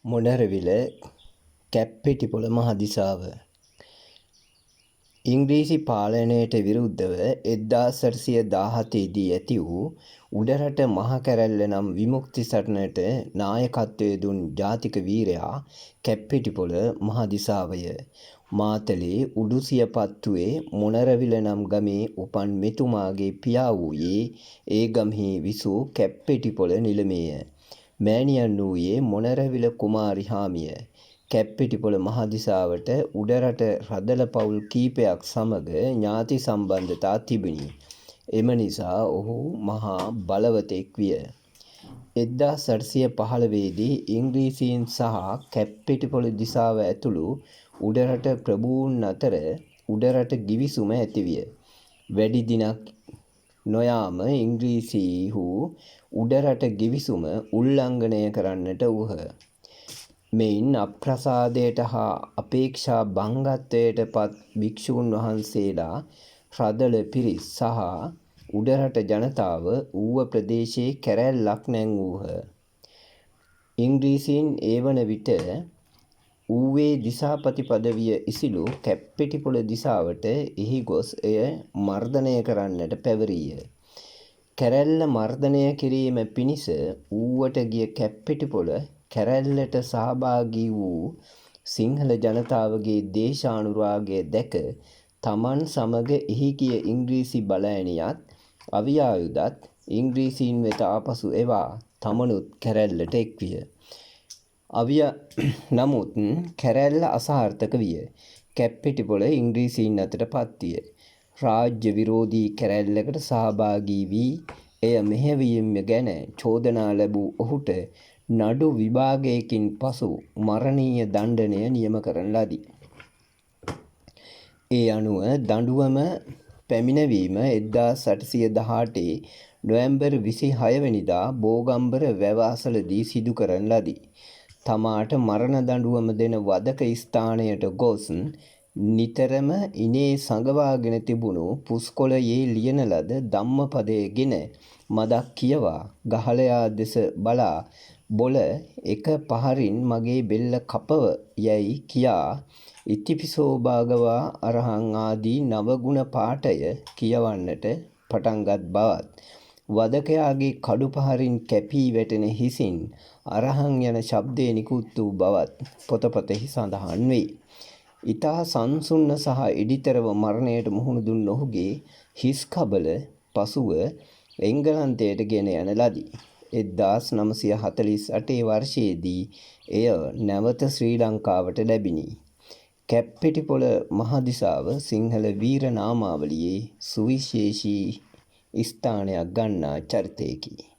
මොනරවිල කැප්පෙටිපොළ මහදිසාව ඉංග්‍රීසි පාලනයට විරුද්ධව 1817 දී ඇති වූ උඩරට මහ කැරැල්ල නම් විමුක්ති සටනට නායකත්වය දුන් ජාතික වීරයා කැප්පෙටිපොළ මහදිසාවය. මාතලේ උඩුසියපත්තුවේ මොනරවිල නම් ගමේ උපන් මෙතුමාගේ පියා වූයේ ඒ ගම්හි විසූ කැප්පෙටිපොළ නිලමේය. මෑණියන් වූයේ මොනරවිල කුමාරි හාමිය. කැප්පෙටිපොළ මහදිසාවට උඩරට රදළ පවුල් කීපයක් සමග ඥාති සම්බන්ධතා තිබුණි. එම නිසා ඔහු මහා බලවතෙක් විය. 1815 දී ඉංග්‍රීසීන් සහ කැප්පෙටිපොළ දිසාව ඇතුළු උඩරට ප්‍රභූන් අතර උඩරට ගිවිසුම ඇතිවිය. වැඩි දිනක් නොයාම ඉංග්‍රීසීහු උඩරට ගිවිසුම උල්ලංඝනය කරන්නට වූහ. මෙයින් අප්‍රසාදයට හා අපේක්ෂා භංගත්වයට පත් භික්ෂූන් වහන්සේලා රදළ පිරිස් සහ උඩරට ජනතාව ඌව ප්‍රදේශයේ කැරැල්ලක් නැංවූහ. ඉංග්‍රීසීන් ඒ වන විට ඌවේ දිසාපති පදවිය ඉසිලු කැප්පෙටිපොළ දිසාවට එහි ගොස් එය මර්දනය කරන්නට පැවරීය. කැරැල්ල මර්දනය කිරීම පිණිස ඌවට ගිය කැප්පෙටිපොළ කැරැල්ලට සහභාගී වූ සිංහල ජනතාවගේ දේශානුරාගය දැක තමන් සමග එහි ගිය ඉංග්‍රීසි බලඇණියත් අවියායුධත් ඉංග්‍රීසීන් වෙත ආපසු එවා තමනුත් කැරැල්ලට එක්විය. නමුත් කැරැල්ල අසාර්ථක විය. කැප්පෙටිපොළ ඉංග්‍රීසීන් අතට පත්විය. රාජ්‍ය විරෝධී කැරැල්ලකට සහභාගී වී එය මෙහෙයවීම ගැන චෝදනා ලැබූ ඔහුට නඩු විභාගයකින් පසු මරණීය දණ්ඩනය නියම කරන ලදී. ඒ අනුව දඬුවම පැමිණවීම 1818 නොවැම්බර් 26 වැනිදා බෝගම්බර වැව අසලදී සිදු කරන ලදී. තමාට මරණ දඬුවම දෙන වධක ස්ථානයට ගොස් නිතරම ඉනේ සඟවාගෙන තිබුණු පුස්කොළයේ ලියන ලද ධම්මපදය ගෙන මදක් කියවා ගහලයා දෙස බලා බොල එක පහරින් මගේ බෙල්ල කපව යැයි කියා ඉතිපිසෝ භාගවා අරහං ආදී නවගුණ පාඨය කියවන්නට පටන්ගත් බවත් වධකයාගේ කඩු පහරින් කැපී වැටෙන හිසින් අරහං යන ශබ්දය නිකුත් වූ බවත් පොතපතෙහි සඳහන් වේ. ඉතා සංසුන්න සහ එඩිතරව මරණයට මුහුණ දුන් ඔහුගේ හිස් කබල පසුව එංගලන්තයට ගෙන යන ලදී. 1948 වර්ෂයේදී එය නැවත ශ්‍රී ලංකාවට ලැබිණි. කැප්පෙටිපොළ මහදිසාව සිංහල වීර නාමාවලියේ සුවිශේෂී ස්ථානයක් ගන්නා චරිතයකි.